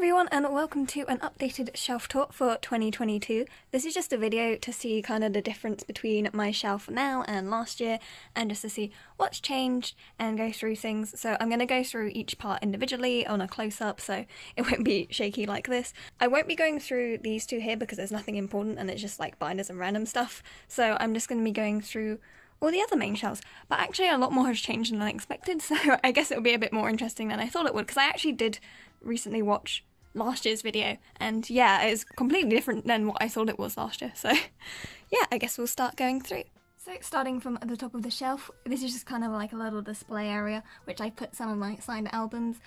everyone, and welcome to an updated shelf tour for 2022. This is just a video to see kind of the difference between my shelf now and last year, and just to see what's changed and go through things. So I'm going to go through each part individually on a close-up, so it won't be shaky like this. I won't be going through these two here because there's nothing important and it's just like binders and random stuff. So I'm just going to be going through all the other main shelves, but actually a lot more has changed than I expected, so I guess it'll be a bit more interesting than I thought it would, because I actually did recently watch last year's video, and yeah, it's completely different than what I thought it was last year, so yeah, I guess we'll start going through. So starting from the top of the shelf, this is just kind of like a little display area, which I put some of my signed albums.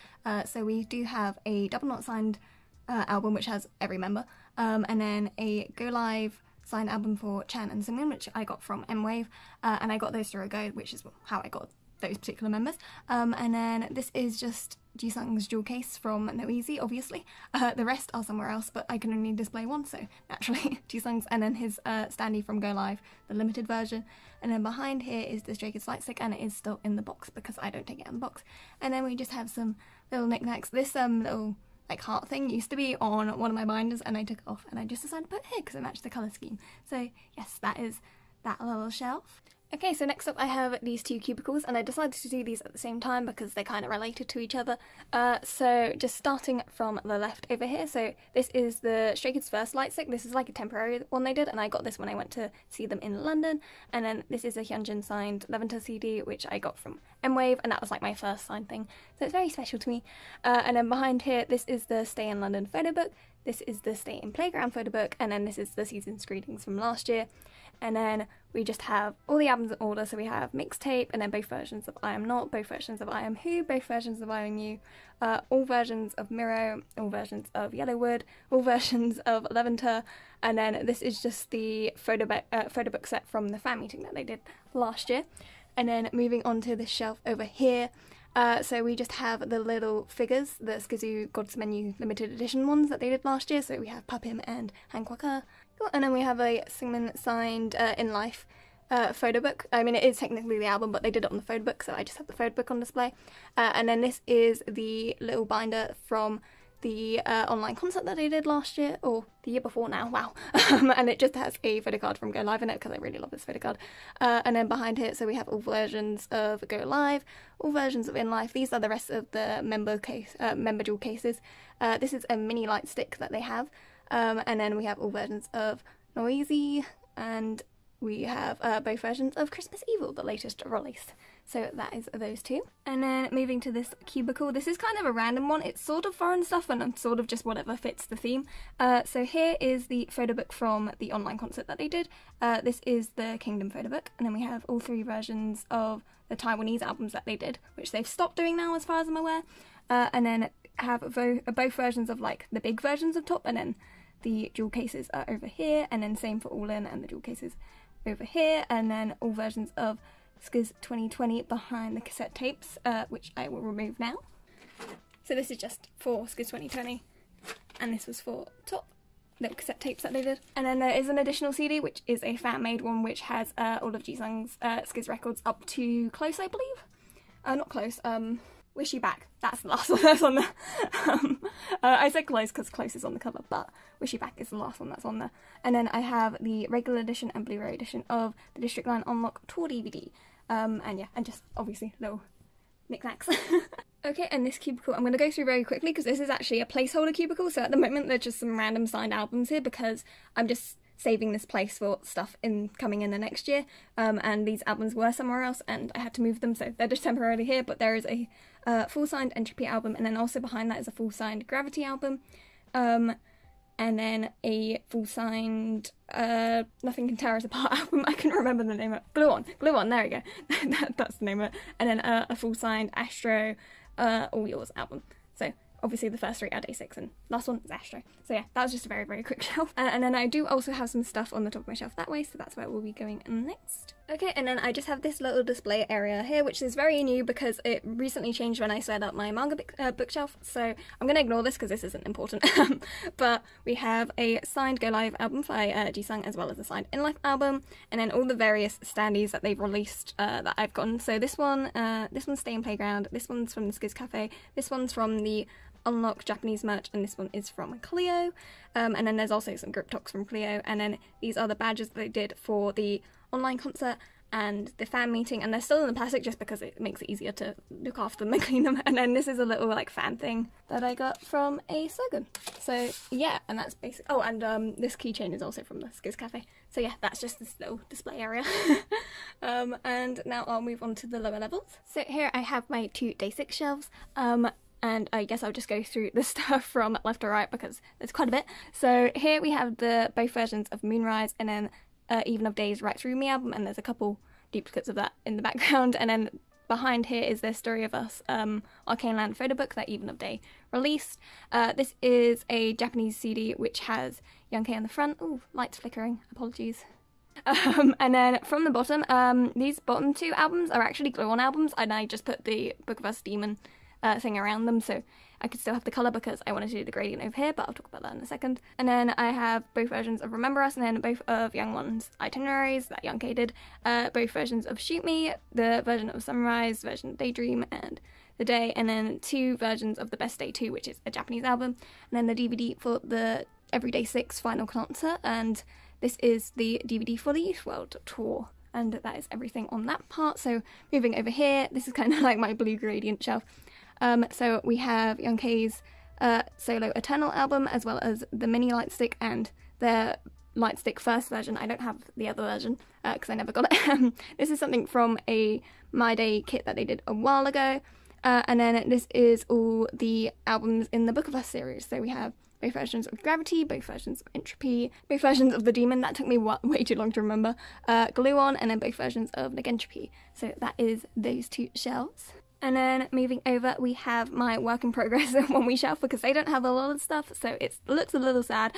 So we do have a double not signed album, which has every member, and then a Go Live signed album for Chan and Seungmin, which I got from Onewe, and I got those through a go, which is how I got those particular members. And then this is just Jisung's jewel case from Onewe, obviously. The rest are somewhere else, but I can only display one, so naturally Jisung's, and then his standee from Go Live, the limited version. And then behind here is the Stray Kids light stick, and it is still in the box because I don't take it out of the box. And then we just have some little knickknacks. This little like heart thing used to be on one of my binders, and I took it off and I just decided to put it here because it matched the colour scheme. So yes, that is that little shelf. Okay, so next up I have these two cubicles, and I decided to do these at the same time because they're kind of related to each other. So just starting from the left over here, so this is the Stray Kids' first light stick. This is like a temporary one they did, and I got this when I went to see them in London. And then this is a Hyunjin signed Lavender CD, which I got from Onewe, and that was like my first signed thing, so it's very special to me. And then behind here, this is the Stay in London photo book, this is the Stay in Playground photo book, and then this is the season's greetings from last year. And then we just have all the albums in order, so we have Mixtape, and then both versions of I Am Not, both versions of I Am Who, both versions of I Am You, all versions of Miro, all versions of Yellowwood, all versions of Lavender, and then this is just the photo book set from the fan meeting that they did last year. And then moving on to the shelf over here, so we just have the little figures, the Skizoo God's Menu limited edition ones that they did last year, so we have Papim and Hankwaka. And then we have a Seungmin signed In Life photo book. I mean, it is technically the album, but they did it on the photo book, so I just have the photo book on display. And then this is the little binder from the online concert that they did last year, or the year before now, wow. And it just has a photo card from Go Live in it, because I really love this photo card. And then behind here, so we have all versions of Go Live, all versions of In Life. These are the rest of the member jewel cases. This is a mini light stick that they have. And then we have all versions of Noisy, and we have both versions of Christmas Evil, the latest release. So that is those two. And then moving to this cubicle, this is kind of a random one. It's sort of foreign stuff and sort of just whatever fits the theme. So here is the photo book from the online concert that they did. This is the Kingdom photo book, and then we have all three versions of the Taiwanese albums that they did, which they've stopped doing now as far as I'm aware. And then have both versions of like the big versions of Top, and then the jewel cases are over here, and then same for All In and the jewel cases over here, and then all versions of Skiz 2020 behind the cassette tapes, which I will remove now. So this is just for Skiz 2020, and this was for Top, little cassette tapes that they did. And then there is an additional CD, which is a fan-made one, which has all of Jisung's Skiz records up to Close, I believe? Not Close, Wish You Back. That's the last one that's on there. I said Close because Close is on the cover, but Wish You Back is the last one that's on there. And then I have the regular edition and Blu-ray edition of the District 9 Unlock Tour DVD. And yeah, and just obviously little knickknacks. Okay, and this cubicle I'm going to go through very quickly because this is actually a placeholder cubicle, so at the moment there's just some random signed albums here because I'm just saving this place for stuff coming in the next year, and these albums were somewhere else and I had to move them, so they're just temporarily here. But there is a full signed Entropy album, and then also behind that is a full signed Gravity album, and then a full signed Nothing Can Tear Us Apart album. I couldn't remember the name of it. Glue On, there we go. That's the name of it. And then a full signed Astro All Yours album. So obviously the first three are Day6 and last one is Astro. So yeah, that was just a very, very quick shelf. And then I do also have some stuff on the top of my shelf that way, so that's where we'll be going next. Okay, and then I just have this little display area here, which is very new because it recently changed when I set up my manga bookshelf, so I'm going to ignore this because this isn't important. But we have a signed Go Live album by Jisung, as well as a signed In Life album, and then all the various standees that they've released that I've gotten. So this one's Stay in Playground, this one's from the Skiz Cafe, this one's from the unlock Japanese merch, and this one is from Clio. And then there's also some grip talks from Clio, and then these are the badges that they did for the online concert and the fan meeting, and they're still in the plastic just because it makes it easier to look after them and clean them. And then this is a little like fan thing that I got from a slogan. So yeah, and that's basic. Oh, and this keychain is also from the Skizz Cafe. So yeah, that's just this little display area. And now I'll move on to the lower levels. So here I have my 2 Day6 shelves. And I guess I'll just go through the stuff from left to right because there's quite a bit. So here we have both versions of Moonrise, and then Even of Days Right Through Me album, and there's a couple duplicates of that in the background. And then behind here is their Story of Us Arcane Land photo book that Even of Day released. This is a Japanese CD which has Young K on the front. Ooh, lights flickering, apologies. And then from the bottom, these bottom 2 albums are actually glue-on albums, and I just put the Book of Us Demon thing around them so I could still have the colour because I wanted to do the gradient over here, but I'll talk about that in a second. And then I have both versions of Remember Us, and then both of Young One's itineraries that Young K did, both versions of Shoot Me, the version of Sunrise, version of Daydream, and The Day, and then 2 versions of The Best Day 2, which is a Japanese album, and then the DVD for the Day6 final concert, and this is the DVD for the Youth World tour. And that is everything on that part. So moving over here, this is kind of like my blue gradient shelf. So we have Young K's solo Eternal album, as well as the mini Lightstick and their Lightstick first version. I don't have the other version because I never got it. This is something from a My Day kit that they did a while ago. And then this is all the albums in the Book of Us series. So we have both versions of Gravity, both versions of Entropy, both versions of The Demon, that took me way too long to remember, Glue On, and then both versions of Negentropy. So that is those 2 shelves. And then moving over, we have my work in progress Onewe shelf because they don't have a lot of stuff, so it looks a little sad.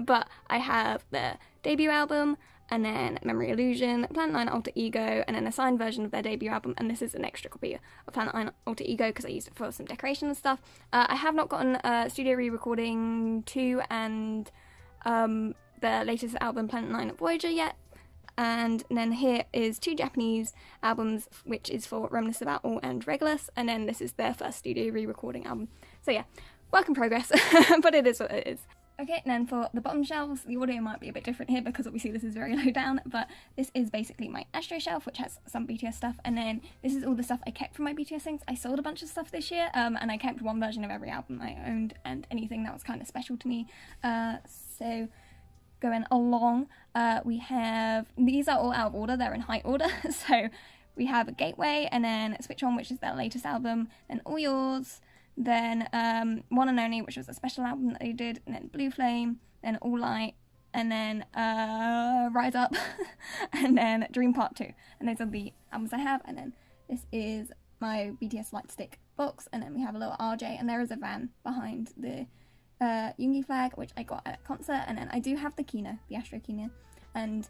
But I have their debut album, and then Memory Illusion, Planet 9 Alter Ego, and then a signed version of their debut album, and this is an extra copy of Planet 9 Alter Ego because I used it for some decoration and stuff. I have not gotten Studio Re-Recording 2 and the latest album, Planet 9 Voyager, yet. And then here is 2 Japanese albums, which is for Reminisce About All and Regulus, and then this is their first studio re-recording album. So yeah, work in progress, but it is what it is. Okay, and then for the bottom shelves, the audio might be a bit different here because obviously this is very low down, but this is basically my Astro shelf, which has some BTS stuff, and then this is all the stuff I kept from my BTS things. I sold a bunch of stuff this year, and I kept one version of every album I owned and anything that was kind of special to me. So going along, we have, these are all out of order, they're in height order, so we have Gateway, and then Switch On, which is their latest album, then All Yours, then One and Only, which was a special album that they did, and then Blue Flame, then All Light, and then Rise Up, and then Dream Part 2, and those are the albums I have. And then this is my BTS Lightstick box, and then we have a little RJ, and there is a van behind the Yoongi flag, which I got at a concert, and then I do have the Kino, the Astro Kino, and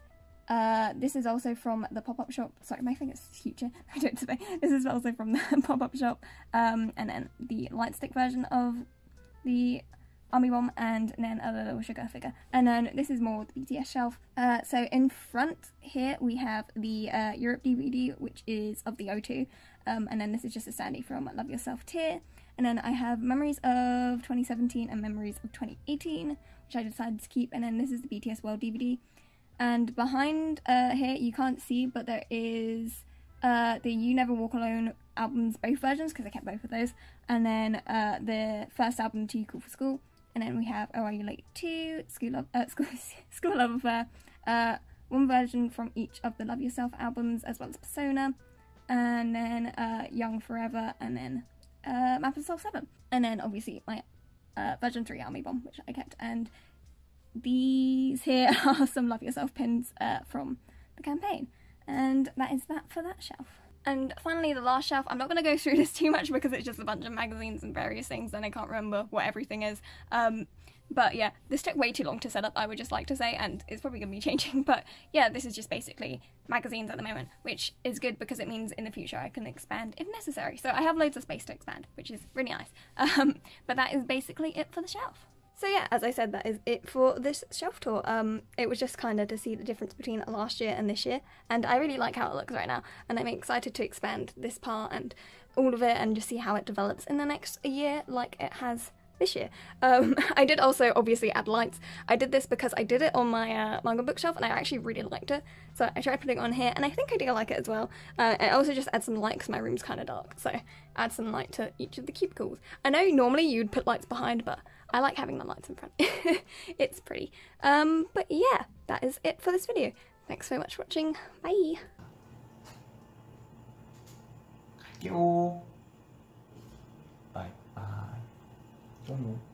this is also from the pop-up shop. Sorry, my finger's huge, I do it today. This is also from the pop-up shop, and then the Lightstick version of the Army Bomb, and then a little sugar figure. And then this is more the BTS shelf. So in front here we have the Europe DVD, which is of the O2, and then this is just a standee from Love Yourself tier. And then I have Memories of 2017 and Memories of 2018, which I decided to keep. And then this is the BTS World DVD. And behind here, you can't see, but there is the You Never Walk Alone albums, both versions, because I kept both of those. And then the first album, Too Cool for School. And then we have Oh Are You Late 2, School Love Affair, one version from each of the Love Yourself albums, as well as Persona. And then Young Forever, and then Map of Soul 7. And then obviously my version 3 Army Bomb, which I kept. And these here are some Love Yourself pins from the campaign. And that is that for that shelf. And finally the last shelf, I'm not going to go through this too much because it's just a bunch of magazines and various things and I can't remember what everything is. But yeah, this took way too long to set up, I would just like to say, and it's probably going to be changing, but yeah, this is just basically magazines at the moment, which is good because it means in the future I can expand if necessary. So I have loads of space to expand, which is really nice. But that is basically it for the shelf. So yeah, as I said, that is it for this shelf tour. It was just kind of to see the difference between last year and this year, and I really like how it looks right now, and I'm excited to expand this part and all of it and just see how it develops in the next year like it has this year. I did also obviously add lights. I did this because I did it on my manga bookshelf and I actually really liked it, so I tried putting it on here and I think I do like it as well. I also just add some light because my room's kind of dark, so add some light to each of the cubicles. I know normally you'd put lights behind, but I like having the lights in front. It's pretty. But yeah, that is it for this video. Thanks so much for watching. Bye! 갈게요. 바이바이.